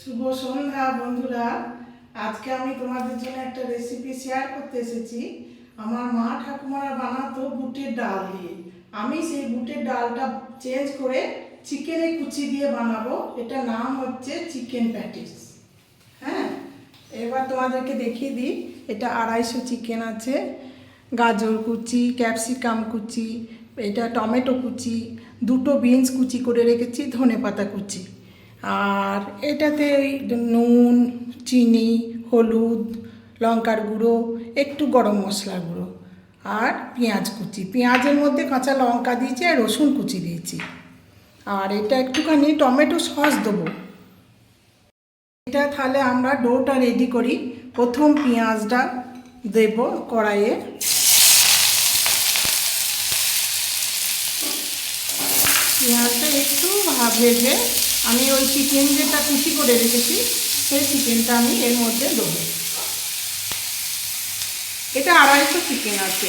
শুভ সন্ধ্যা বন্ধুরা। আজকে আমি তোমাদের জন্য একটা রেসিপি শেয়ার করতে এসেছি। আমার মা ঠাকুমারা বানাতো বুটের ডাল দিয়ে। আমি সেই বুটের ডালটা চেঞ্জ করে চিকেনের কুচি দিয়ে বানাবো। এটা নাম হচ্ছে চিকেন প্যাটিস। হ্যাঁ, এবার তোমাদেরকে দেখিয়ে দিই। এটা 250 চিকেন আছে, গাজর কুচি, ক্যাপসিকাম কুচি, এটা টমেটো কুচি, দুটো বিনস কুচি করে রেখেছি, ধনেপাতা কুচি, আর এটাতে নুন, চিনি, হলুদ, লঙ্কার গুঁড়ো, একটু গরম মশলার গুঁড়ো, আর পেঁয়াজ কুচি। পেঁয়াজের মধ্যে কাঁচা লঙ্কা দিয়েছি আর রসুন কুচি দিয়েছি, আর এটা একটুখানি টমেটো সস দেবো। এটা তাহলে আমরা ডোটা রেডি করি। প্রথম পেঁয়াজটা দেব কড়াইয়ে। পেঁয়াজটা একটু ভেজে আমি ওই চিকেন যেটা কুচি করে রেখেছি সেই চিকেনটা আমি এর মধ্যে দেবো। এটা 250 চিকেন আছে।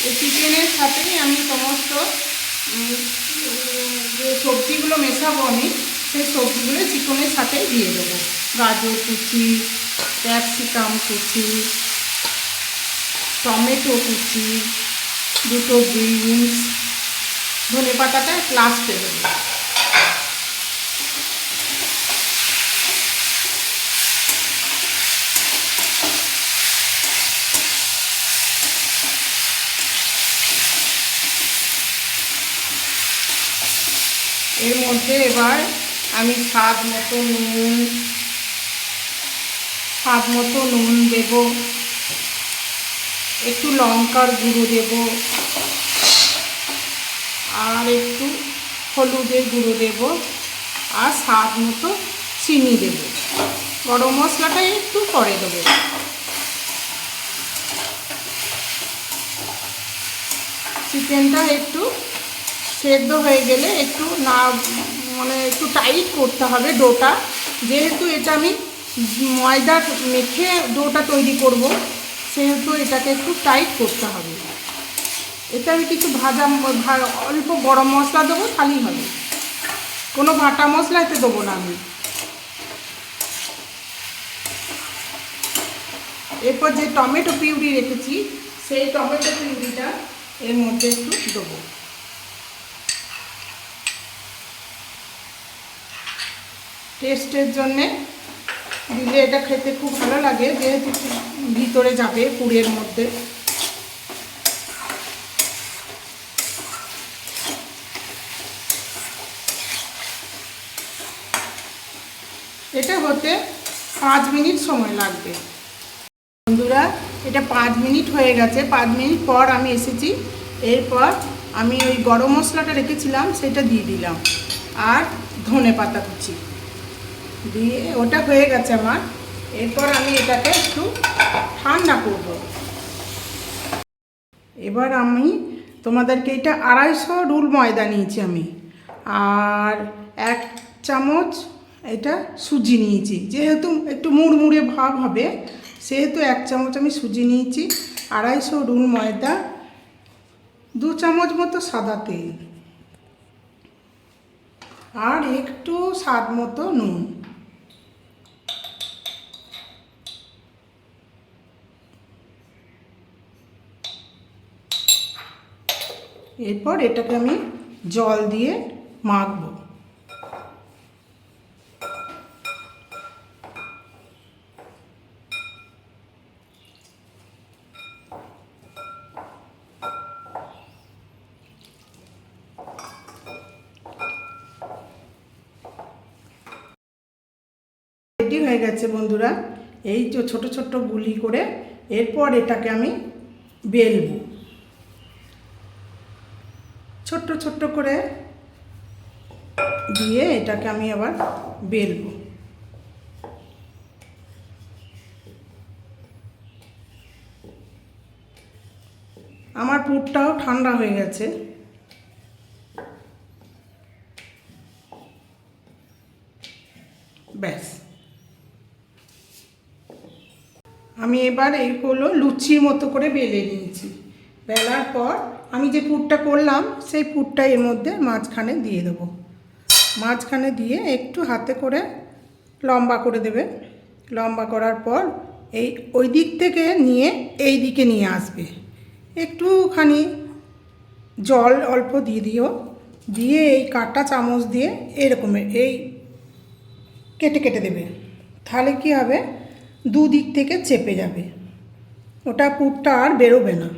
এই চিকেনের সাথেই আমি সমস্ত যে সবজিগুলো মেশাবো আমি, সেই সবজিগুলো চিকেনের সাথেই দিয়ে দেবো। গাজর কুচি, ক্যাপসিকাম কুচি, টমেটো কুচি, দুটো বিনস, ধনেপাতাটা লাস্টে দেবো। এর মধ্যে এবার আমি স্বাদ মতো নুন দেব, একটু লঙ্কার গুঁড়ো দেব, আর একটু হলুদের গুঁড়ো দেব, আর স্বাদ মতো চিনি দেব। গরম মশলাটা একটু পরে দেবো। চিকেনটা একটু সেদ্ধ হয়ে গেলে একটু একটু টাইট করতে হবে ডোটা, যেহেতু এটা আমি ময়দা মেখে ডোটা তৈরি করব, সেহেতু এটাকে একটু টাইট করতে হবে। এতে আমি কিছু অল্প গরম মশলা দেবো, খালি হবে, কোনো বাটা মশলা এতে দেবো না আমি। এরপর যে টমেটো পিউরি রেখেছি সেই টমেটো পিউরিটা এর মধ্যে একটু দেবো। টেস্টের জন্যে দিলে এটা খেতে খুব ভালো লাগে, যেহেতু ভিতরে যাবে পুরের মধ্যে। এটা হতে 5 মিনিট সময় লাগবে বন্ধুরা। এটা 5 মিনিট হয়ে গেছে। 5 মিনিট পর আমি এসেছি। এরপর আমি ওই গরম মশলাটা রেখেছিলাম সেটা দিয়ে দিলাম, আর ধনেপাতা কুচি দিয়ে ওটা হয়ে গেছে আমার। এরপর আমি এটাকে একটু ঠান্ডা করব। এবার আমি তোমাদেরকে এটা 250 রুল ময়দা নিয়েছি আমি, আর 1 চামচ এটা সুজি নিয়েছি। যেহেতু একটু মুড়মুড়ে ভাব হবে, সেহেতু 1 চামচ আমি সুজি নিয়েছি, 250 রুল ময়দা, 2 চামচ মতো সাদা তেল, আর একটু স্বাদ মতো নুন। এরপর এটাকে আমি জল দিয়ে মাখবো। রেডি হয়ে গেছে বন্ধুরা, এই যে ছোট ছোট গুলি করে। এরপর এটাকে আমি বেলবো, ছোট্ট ছোট্ট করে দিয়ে এটাকে আমি আবার বেলবো। আমার পুরটাও ঠান্ডা হয়ে গেছে। ব্যাস, আমি এবার এই হলো লুচির মতো করে বেলে নিয়েছি। বেলার পর আমি যে পুরটা করলাম সেই পুরটা এর মধ্যে মাঝখানে দিয়ে দেবো। মাঝখানে দিয়ে একটু হাতে করে লম্বা করে দেবে। লম্বা করার পর এই ওই দিক থেকে নিয়ে এই দিকে নিয়ে আসবে। একটুখানি জল অল্প দিয়ে দিও, দিয়ে এই কাঁটা চামচ দিয়ে এরকমের এই কেটে কেটে দেবে। তাহলে কি হবে, দুদিক থেকে চেপে যাবে, ওটা পুরটা আর বেরোবে না।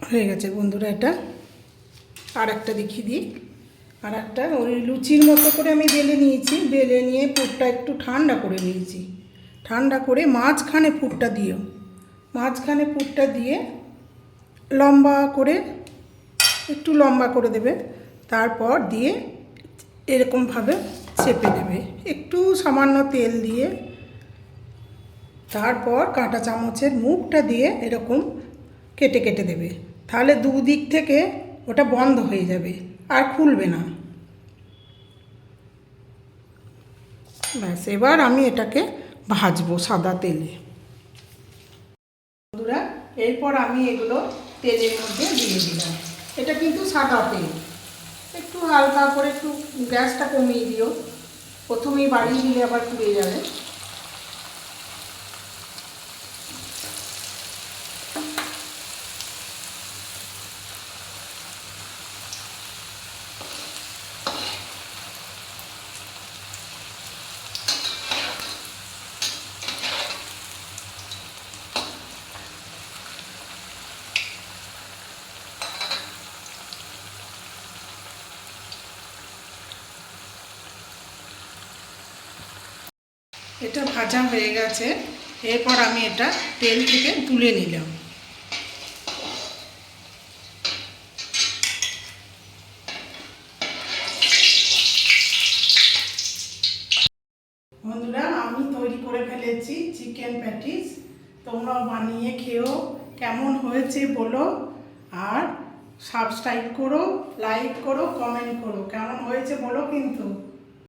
হয়ে গেছে বন্ধুরা। এটা আর একটা দেখিয়ে দিই। আর একটা ওই লুচির মতো করে আমি বেলে নিয়েছি। বেলে নিয়ে পুরটা একটু ঠান্ডা করে নিয়েছি। ঠান্ডা করে মাঝখানে পুরটা দিও। মাঝখানে পুরটা দিয়ে লম্বা করে একটু লম্বা করে দেবে। তারপর দিয়ে এরকমভাবে চেপে দেবে একটু সামান্য তেল দিয়ে। তারপর কাঁটা চামচের মুখটা দিয়ে এরকম কেটে কেটে দেবে। তাহলে দুদিক থেকে ওটা বন্ধ হয়ে যাবে আর খুলবে না। ব্যাস, এবার আমি এটাকে ভাজবো সাদা তেলে। বন্ধুরা, এরপর আমি এগুলো তেলের মধ্যে দিয়ে দিলাম। এটা কিন্তু সাদা তেল, একটু হালকা করে একটু গ্যাসটা কমিয়ে দিও। প্রথমেই বাড়িয়ে দিলে আবার পুড়ে যাবে। এটা ভাজা হয়ে গেছে। এরপর আমি এটা তেল থেকে তুলে নিলাম। বন্ধুরা, আমি তৈরি করে ফেলেছি চিকেন প্যাটিস। তোমরাও বানিয়ে খেও, কেমন হয়েছে বলো। আর সাবস্ক্রাইব করো, লাইক করো, কমেন্ট করো, কেমন হয়েছে বলো কিন্তু।